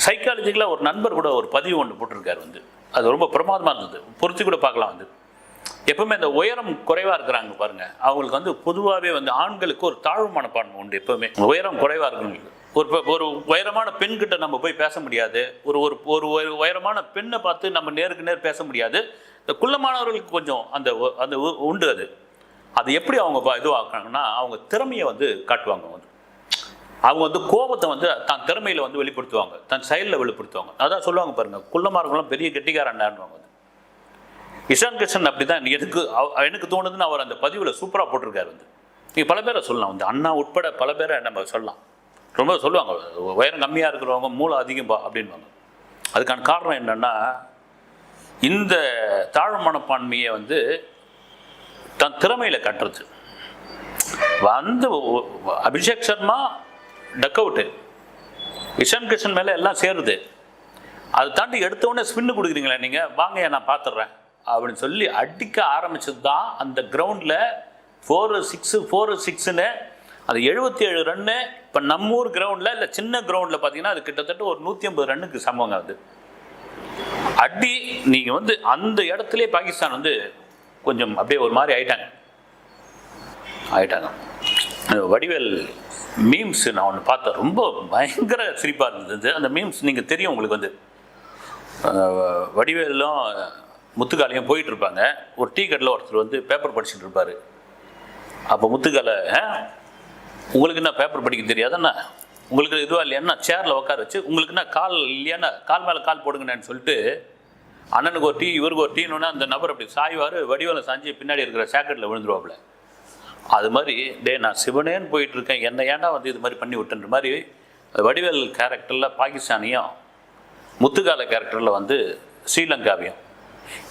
சைக்காலஜிக்கலாக ஒரு நண்பர் கூட ஒரு பதிவு ஒன்று போட்டிருக்காரு வந்து, அது ரொம்ப பிரமாதமாக இருந்தது, பொறுத்து கூட பார்க்கலாம் வந்து. எப்பவுமே இந்த உயரம் குறைவாக இருக்கிறாங்க பாருங்க, அவங்களுக்கு வந்து பொதுவாகவே வந்து ஆண்களுக்கு ஒரு தாழ்வு மனப்பான்மை உண்டு. எப்பவுமே உயரம் குறைவாக இருக்கிறவங்களுக்கு ஒரு உயரமான பெண்கிட்ட நம்ம போய் பேச முடியாது, ஒரு ஒரு ஒரு உயரமான பெண்ணை பார்த்து நம்ம நேருக்கு நேர் பேச முடியாது. இந்த குள்ளமானவர்களுக்கு கொஞ்சம் அந்த அந்த உண்டு. அது எப்படி அவங்க இதுவாக்குறாங்கன்னா, அவங்க திறமையை வந்து காட்டுவாங்க வந்து. அவங்க வந்து கோபத்தை வந்து தன் திறமையில வந்து வெளிப்படுத்துவாங்க, தன் செயலில் வெளிப்படுத்துவாங்க. அதான் சொல்லுவாங்க பாருங்க, குள்ளமார்கள்லாம் பெரிய கெட்டிக்காரன்டான்வாங்க. இஷான் கிஷன் அப்படி தான் எனக்கு தோணுதுன்னு அவர் அந்த பதிவில் சூப்பராக போட்டிருக்காரு வந்து. நீங்கள் பல பேரை சொல்லலாம் வந்து, அண்ணா உட்பட பல பேரை நம்ம சொல்லலாம். ரொம்ப சொல்லுவாங்க உயரம் கம்மியாக இருக்கிறவங்க மூளை அதிகம்பா அப்படின்வாங்க. அதுக்கான காரணம் என்னென்னா, இந்த தாழ்வு மனப்பான்மையை வந்து தன் திறமையில் கட்டுறது வந்து. அபிஷேக் சர்மா டக் அவுட்டு, இஷான் கிஷன் மேலே எல்லாம் சேருது. அதை தாண்டி எடுத்தோடனே ஸ்பின்னு கொடுக்குறீங்களா நீங்கள், வாங்க நான் பார்த்துட்றேன் அப்படின்னு சொல்லி அடிக்க ஆரம்பிச்சது தான் அந்த கிரவுண்டில் 4-6 அது 77 ரன்னு. இப்போ நம்ம ஊர் கிரவுண்டில் இல்லை சின்ன கிரவுண்டில் பார்த்தீங்கன்னா அது கிட்டத்தட்ட ஒரு 150 ரன்னுக்கு சமங்க. அது அடி நீங்கள் வந்து அந்த இடத்துலேயே பாகிஸ்தான் வந்து கொஞ்சம் அப்படியே ஒரு மாதிரி ஆயிட்டாங்க. வடிவேல் மீம்ஸ் நான் ஒன்று பார்த்தேன், ரொம்ப பயங்கர சிரிப்பாக இருந்தது அந்த மீம்ஸ். நீங்கள் தெரியும் உங்களுக்கு வந்து, வடிவேலும் முத்துக்காலையும் போயிட்டு இருப்பாங்க. ஒரு டீ கடையில் ஒருத்தர் வந்து பேப்பர் படிச்சுட்டு இருப்பார். அப்போ முத்துக்காலை, உங்களுக்கு என்ன பேப்பர் படிக்க தெரியாதுன்னா, உங்களுக்கு இதுவாக இல்லையான்னா சேரில் உட்கார வச்சு, உங்களுக்கு என்ன கால் இல்லையான்னா கால் மேலே கால் போடுங்கன்னு சொல்லிட்டு, அண்ணனுக்கு ஒரு டீ இவருக்கு ஒரு டீன்னு அந்த நபர் அப்படி சாய்வார், வடிவேலை சாஞ்சி பின்னாடி இருக்கிற சேக்கெட்டில் விழுந்துருவாப்புல. அது மாதிரி நான் சிவனேன்னு போயிட்டு இருக்கேன், என்ன ஏன்டா வந்து இது மாதிரி பண்ணி விட்டுன்ற மாதிரி வடிவேல் கேரக்டரில் பாகிஸ்தானையும், முத்துக்கால கேரக்டரில் வந்து ஸ்ரீலங்காவையும்.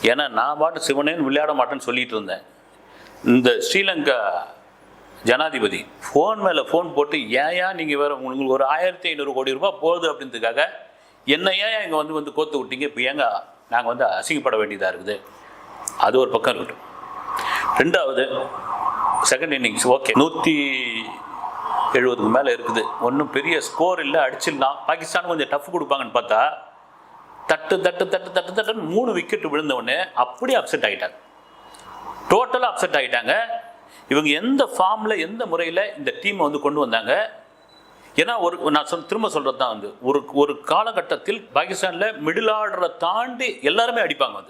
ஏன்னா நான் பாட்டு சிவனேன்னு விளையாட மாட்டேன்னு சொல்லிட்டு இருந்தேன். இந்த ஸ்ரீலங்கா ஜனாதிபதி ஃபோன் மேலே ஃபோன் போட்டு, ஏன் நீங்கள் வேறு உங்களுக்கு ஒரு 1500 கோடி ரூபாய் போகுது அப்படின்றதுக்காக என்ன ஏன் இங்கே வந்து கோத்து விட்டீங்க, இப்போ ஏங்க நாங்கள் வந்து அசிங்கப்பட வேண்டியதாக இருக்குது. அது ஒரு பக்கம் இருக்கட்டும். ரெண்டாவது செகண்ட் இன்னிங்ஸ் ஓகே 170க்கு மேலே இருக்குது, ஒன்றும் பெரிய ஸ்கோர் இல்லை, அடிச்சிடலாம். பாகிஸ்தான் கொஞ்சம் டஃப் கொடுப்பாங்கன்னு பார்த்தா தட்டு 3 விக்கெட் விழுந்தவொடனே அப்படியே அப்செட் ஆகிட்டாங்க, டோட்டலாக அப்செட் ஆகிட்டாங்க. இவங்க எந்த ஃபார்மில் எந்த முறையில் இந்த டீமை வந்து கொண்டு வந்தாங்க. ஏன்னா நான் திரும்ப சொல்கிறது தான் வந்து, ஒரு காலகட்டத்தில் பாகிஸ்தானில் மிடில் ஆர்டரை தாண்டி எல்லாருமே அடிப்பாங்க வந்து.